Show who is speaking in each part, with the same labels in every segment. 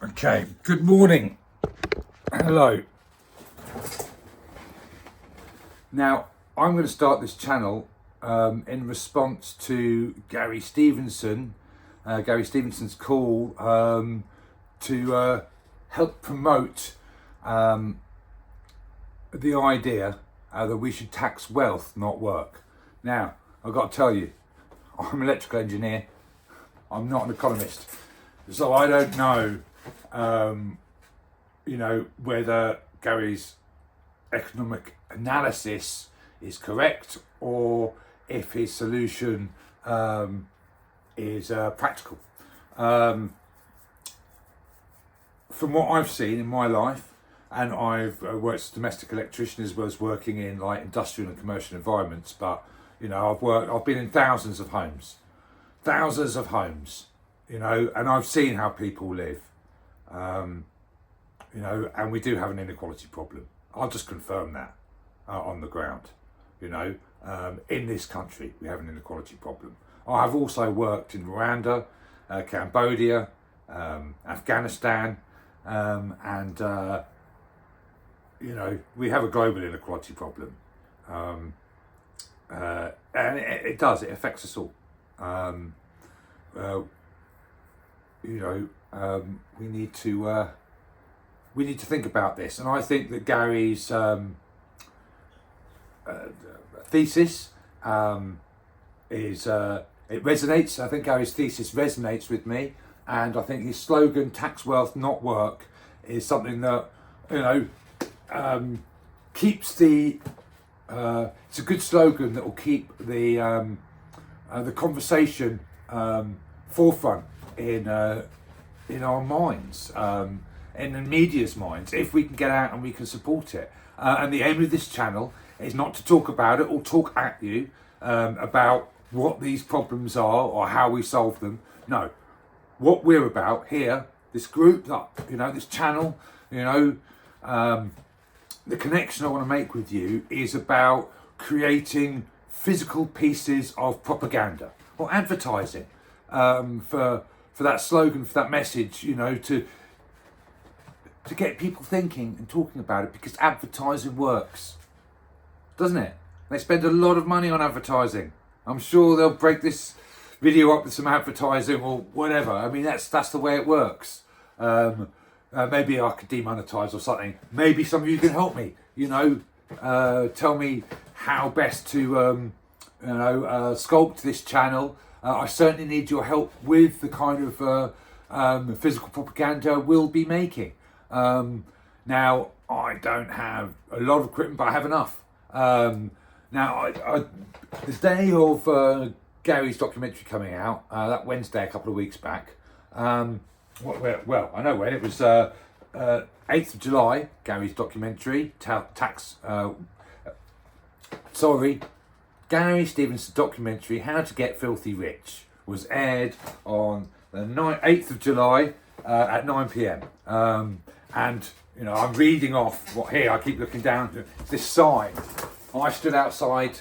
Speaker 1: Okay, good morning. Hello. Now, I'm going to start this channel in response to Gary Stevenson's call to help promote the idea that we should tax wealth, not work. Now, I've got to tell you, I'm an electrical engineer. I'm not an economist, so I don't know, whether Gary's economic analysis is correct or if his solution is practical. From what I've seen in my life, and I've worked as a domestic electrician as well as working in like industrial and commercial environments, but I've been in thousands of homes, and I've seen how people live, and we do have an inequality problem. I'll just confirm that on the ground. In this country, we have an inequality problem. I've also worked in Rwanda, Cambodia, Afghanistan, and we have a global inequality problem. And it affects us all. We need to think about this, and I think that Gary's thesis it resonates. I think Gary's thesis resonates with me, and I think his slogan "Tax wealth, not work" is something that keeps the. It's a good slogan that will keep the conversation forefront in our minds, in the media's minds, if we can get out and we can support it. And the aim of this channel is not to talk about it or talk at you about what these problems are or how we solve them. No, what we're about here, this group, this channel, the connection I want to make with you is about creating physical pieces of propaganda or advertising for that slogan, for that message, to get people thinking and talking about it, because advertising works, doesn't it? They spend a lot of money on advertising. I'm sure they'll break this video up with some advertising or whatever. I mean, that's the way it works. Maybe I could demonetize or something. Maybe some of you can help me. Tell me how best to sculpt this channel. I certainly need your help with the kind of physical propaganda we'll be making. Now, I don't have a lot of equipment, but I have enough. Now, the day of Gary's documentary coming out, that Wednesday a couple of weeks back, I know when, it was 8th of July, Gary's documentary, Gary Stevenson's documentary, How to Get Filthy Rich, was aired on the 8th of July at 9 p.m. And I'm reading off what here, I keep looking down to this sign. I stood outside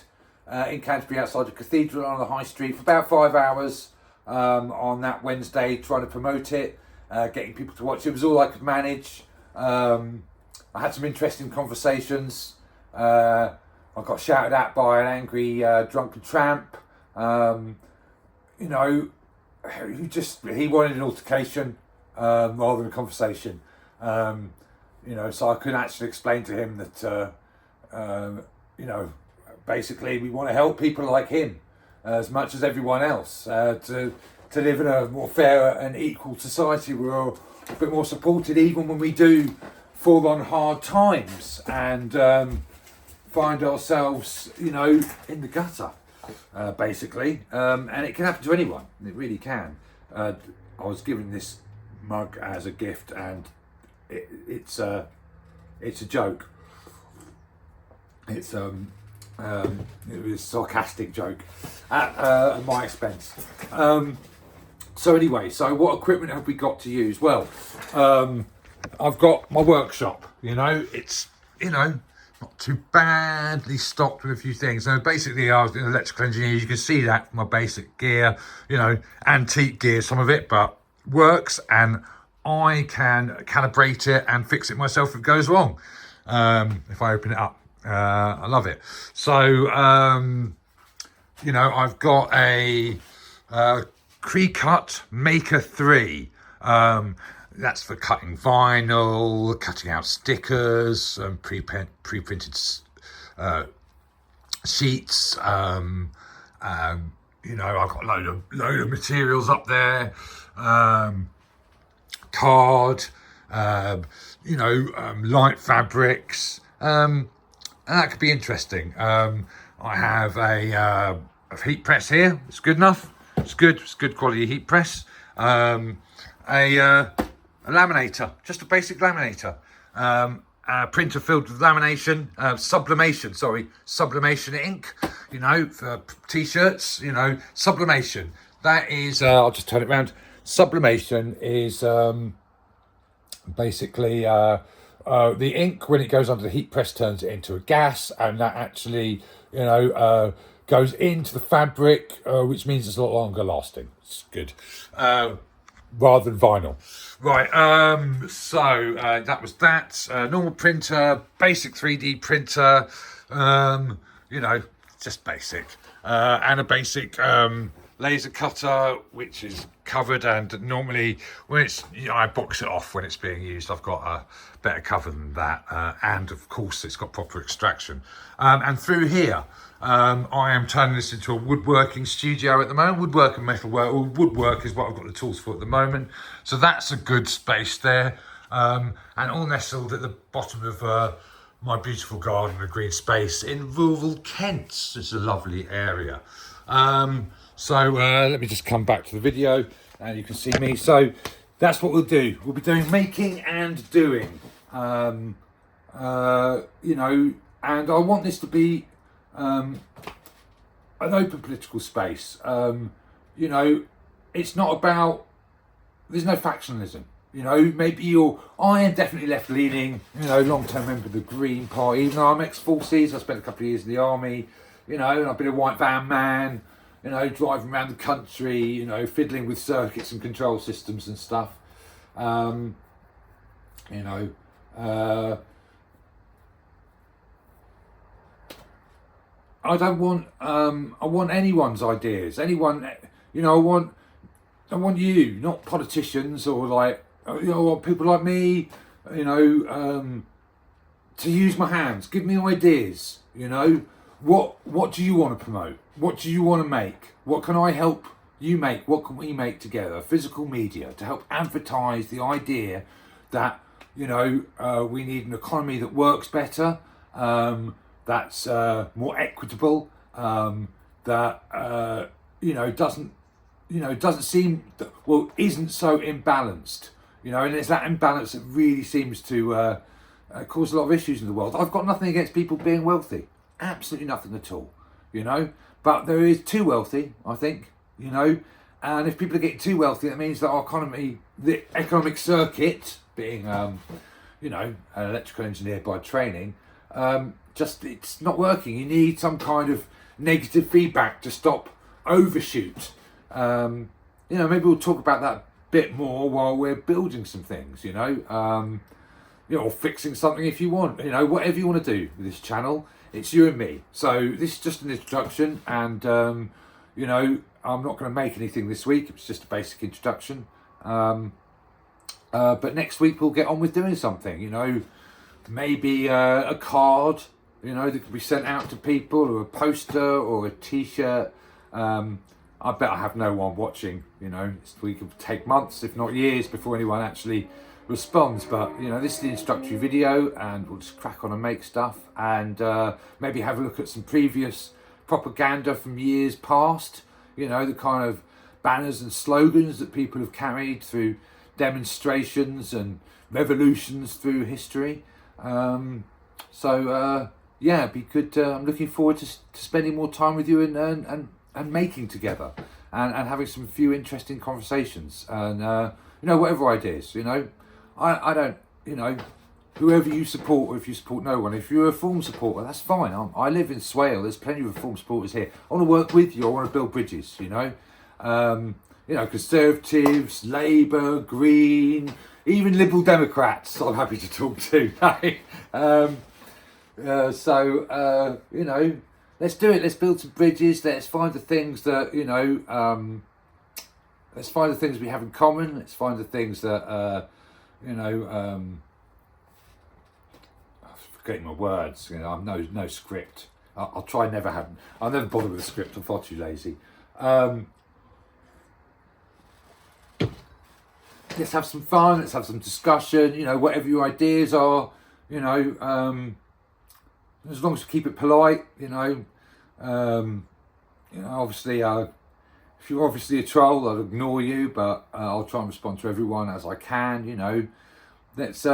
Speaker 1: in Canterbury, outside the cathedral on the high street for about 5 hours on that Wednesday, trying to promote it, getting people to watch. It was all I could manage. I had some interesting conversations. I got shouted at by an angry drunken tramp. He wanted an altercation rather than a conversation. So I couldn't actually explain to him that, basically we want to help people like him as much as everyone else to live in a more fair and equal society. We're a bit more supported even when we do fall on hard times and find ourselves, in the gutter, basically. And it can happen to anyone. It really can. I was given this mug as a gift, and it's a joke. It was a sarcastic joke at my expense. So what equipment have we got to use? Well, I've got my workshop. It's not too badly stocked with a few things. So basically, I was an electrical engineer. You can see that from my basic gear, antique gear, some of it, but works. And I can calibrate it and fix it myself if it goes wrong. If I open it up, I love it. So, you know, I've got a Cricut Maker 3. That's for cutting vinyl, cutting out stickers, pre-printed sheets. You know, I've got a load of materials up there. Card, you know, light fabrics, and that could be interesting. I have a heat press here. It's good enough. It's good quality heat press. A laminator, just a basic laminator. A printer filled with lamination, sublimation ink, you know, for t-shirts, you know, sublimation. That is, I'll just turn it around. Sublimation is basically the ink, when it goes under the heat press, turns it into a gas, and that actually, you know, goes into the fabric, which means it's a lot longer lasting. It's good. Rather than vinyl. Right, so that was that. Normal printer, basic 3D printer, you know, just basic. And a basic laser cutter, which is covered, and normally when it's, you know, I box it off when it's being used. I've got a better cover than that, and of course it's got proper extraction. And through here, I am turning this into a woodworking studio at the moment. Woodwork and metalwork, or woodwork is what I've got the tools for at the moment. So that's a good space there, and all nestled at the bottom of my beautiful garden, a green space in rural Kent. It's a lovely area. So let me just come back to the video, and you can see me. So that's what we'll do. We'll be doing making and doing, you know, and I want this to be an open political space. You know, it's not about, there's no factionalism. You know, maybe I am definitely left leaning, you know, long term member of the Green Party, even though I'm ex-forces. I spent a couple of years in the army, you know, and I've been a white van man, you know, driving around the country, you know, fiddling with circuits and control systems and stuff. You know, I don't want, I want anyone's ideas, anyone, you know, I want you, not politicians or like, you know, I want people like me, you know, to use my hands, give me ideas, you know, what do you want to promote? What do you want to make? What can I help you make? What can we make together? Physical media to help advertise the idea that, you know, we need an economy that works better, that's more equitable, that you know, doesn't seem, well, isn't so imbalanced, you know, and it's that imbalance that really seems to cause a lot of issues in the world. I've got nothing against people being wealthy, absolutely nothing at all, you know, but there is too wealthy, I think, you know, and if people are getting too wealthy, that means that our economy, the economic circuit, being, you know, an electrical engineer by training, just, it's not working. You need some kind of negative feedback to stop overshoot. You know, maybe we'll talk about that a bit more while we're building some things, you know, or fixing something if you want, you know, whatever you want to do with this channel, it's you and me. So this is just an introduction, and, you know, I'm not going to make anything this week. It's just a basic introduction. But next week we'll get on with doing something, you know, maybe a card, you know, that could be sent out to people, or a poster, or a t-shirt. I bet I have no one watching, you know. We could take months, if not years, before anyone actually responds. But, you know, this is the introductory video, and we'll just crack on and make stuff, and maybe have a look at some previous propaganda from years past, you know, the kind of banners and slogans that people have carried through demonstrations and revolutions through history. Yeah, it'd be good. I'm looking forward to spending more time with you and making together, and having some few interesting conversations, and you know, whatever ideas, you know, I don't, you know, whoever you support, or if you support no one, if you're a Reform supporter, that's fine. I live in Swale, there's plenty of Reform supporters here. I want to work with you, I want to build bridges, you know. You know, Conservatives, Labour, Green, even Liberal Democrats I'm happy to talk to. You know, let's do it. Let's build some bridges. Let's find the things that, you know, let's find the things we have in common. Let's find the things that, you know, I'm forgetting my words. You know, I'm no script. I'll try never have. I'll never bother with a script. I'm far too lazy. Let's have some fun. Let's have some discussion. You know, whatever your ideas are. You know, as long as you keep it polite. You know, obviously, if you're obviously a troll, I'll ignore you, but I'll try and respond to everyone as I can. You know, let's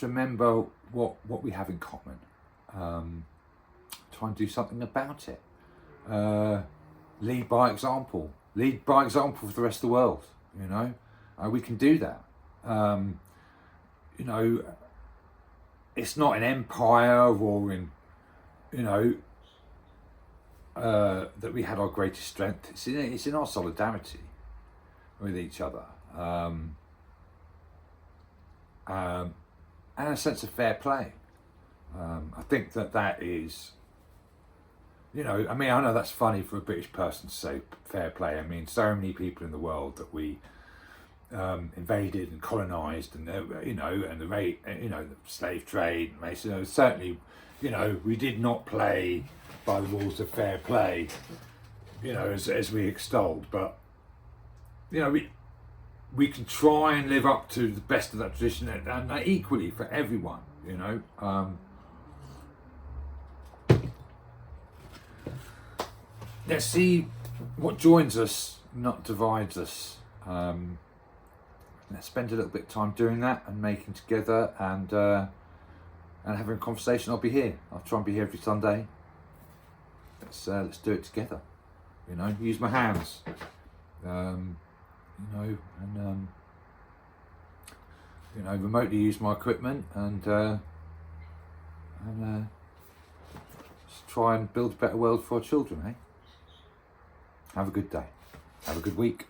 Speaker 1: remember what we have in common. Try and do something about it. Lead by example. Lead by example for the rest of the world. You know, we can do that. You know, it's not an empire or in, you know, that we had our greatest strength. It's in our solidarity with each other. And a sense of fair play. I think that is, you know, I mean, I know that's funny for a British person to say fair play. I mean, so many people in the world that we invaded and colonised, and you know, and the slave trade. So certainly, you know, we did not play by the rules of fair play, you know, as we extolled. But you know, we can try and live up to the best of that tradition, and equally for everyone, you know. Let's see what joins us, not divides us. Let's spend a little bit of time doing that and making together and having a conversation. I'll be here. I'll try and be here every Sunday. Let's do it together. You know, use my hands. You know, and you know, remotely use my equipment and just try and build a better world for our children. Have a good day. Have a good week.